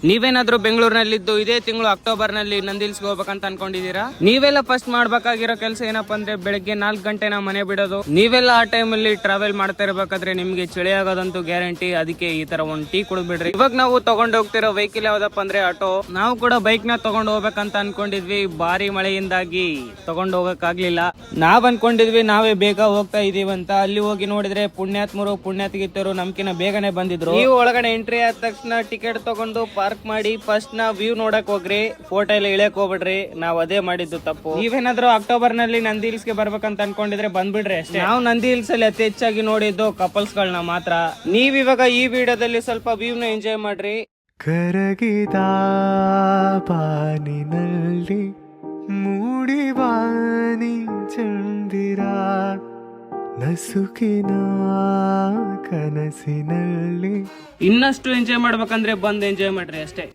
ನೀವೇನಾದ್ರೂ ಬೆಂಗಳೂರಿನಲ್ಲಿದ್ದು ಇದೇ ತಿಂಗಳು ಅಕ್ಟೋಬರ್ ನಲ್ಲಿ ನಂದಿ ಹಿಲ್ಸ್ ಹೋಗ್ಬೇಕಂತ ಅನ್ಕೊಂಡಿದೀರಾ? ನೀವೆಲ್ಲ ಫಸ್ಟ್ ಮಾಡ್ಬೇಕಾಗಿರೋ ಕೆಲಸ ಏನಪ್ಪಾ ಅಂದ್ರೆ ಬೆಳಗ್ಗೆ 4 ಗಂಟೆನ ಮನೆ ಬಿಡೋದು. ನೀವೆಲ್ಲ ಆ ಟೈಮ್ ಅಲ್ಲಿ ಟ್ರಾವೆಲ್ ಮಾಡ್ತಾ ಇರ್ಬೇಕಾದ್ರೆ ನಿಮ್ಗೆ ಚಳಿ ಆಗೋದಂತೂ ಗ್ಯಾರಂಟಿ. ಅದಕ್ಕೆ ಈ ತರ ಒಂದ್ ಟೀ ಕುಡಿದ್ಬಿಡ್ರಿ. ಇವಾಗ ನಾವು ತಗೊಂಡ್ ಹೋಗ್ತಿರೋ ವೆಹಿಕಲ್ ಯಾವ್ದಪ್ಪ ಅಂದ್ರೆ ಆಟೋ. ನಾವು ಕೂಡ ಬೈಕ್ ನ ತಗೊಂಡ್ ಹೋಗ್ಬೇಕಂತ ಅನ್ಕೊಂಡಿದ್ವಿ. ಭಾರಿ ಮಳೆಯಿಂದಾಗಿ ತಗೊಂಡ್ ಹೋಗಕ್ ಆಗ್ಲಿಲ್ಲ. ನಾವ್ ಅನ್ಕೊಂಡಿದ್ವಿ ನಾವೇ ಬೇಗ ಹೋಗ್ತಾ ಇದೀವಿ ಅಂತ. ಅಲ್ಲಿ ಹೋಗಿ ನೋಡಿದ್ರೆ ಪುಣ್ಯಾತ್ಮರು ಪುಣ್ಯಾತ್ಗಿತ್ತರು ನಮ್ಕಿನ ಬೇಗನೆ ಬಂದಿದ್ರು. ನೀವು ಒಳಗಡೆ ಎಂಟ್ರಿ ಆದ ತಕ್ಷಣ ಟಿಕೆಟ್ ತಗೊಂಡು ಪಾರ್ಕ್ ಮಾಡಿ ಫಸ್ಟ್ ನಾ ವ್ಯೂ ನೋಡಕ್ ಹೋಗ್ರಿ. ಫೋಟೋ ಎಲ್ಲ ಇಳಿಯಕ್ ಹೋಗ್ಬಿಡ್ರಿ. ನಾವ್ ಅದೇ ಮಾಡಿದ್ದು ತಪ್ಪು. ನೀವೇನಾದ್ರೂ ಅಕ್ಟೋಬರ್ ನಲ್ಲಿ ನಂದಿ ಹಿಲ್ಸ್ ಗೆ ಬರ್ಬೇಕಂತ ಅನ್ಕೊಂಡಿದ್ರೆ ಬಂದ್ಬಿಡ್ರಿ ಅಷ್ಟೇ. ನಾವು ನಂದಿ ಹಿಲ್ಸ್ ಅಲ್ಲಿ ಅತಿ ಹೆಚ್ಚಾಗಿ ನೋಡಿದ್ದು ಕಪಲ್ಸ್ ಗಳನ್ನ ಮಾತ್ರ. ನೀವ್ ಇವಾಗ ಈ ವಿಡಿಯೋದಲ್ಲಿ ಸ್ವಲ್ಪ ವ್ಯೂ ನ ಎಂಜಾಯ್ ಮಾಡ್ರಿ. ಕರಗಿದ ಪಾನಿನಲ್ಲಿ ಮೂಡಿವಾನಿ ಚಂದಿರ ನಸುಕಿನ ಕನಸಿನಲ್ಲಿ ಇನ್ನಷ್ಟು ಎಂಜಾಯ್ ಮಾಡ್ಬೇಕಂದ್ರೆ ಬಂದ್ ಎಂಜಾಯ್ ಮಾಡ್ರಿ ಅಷ್ಟೇ.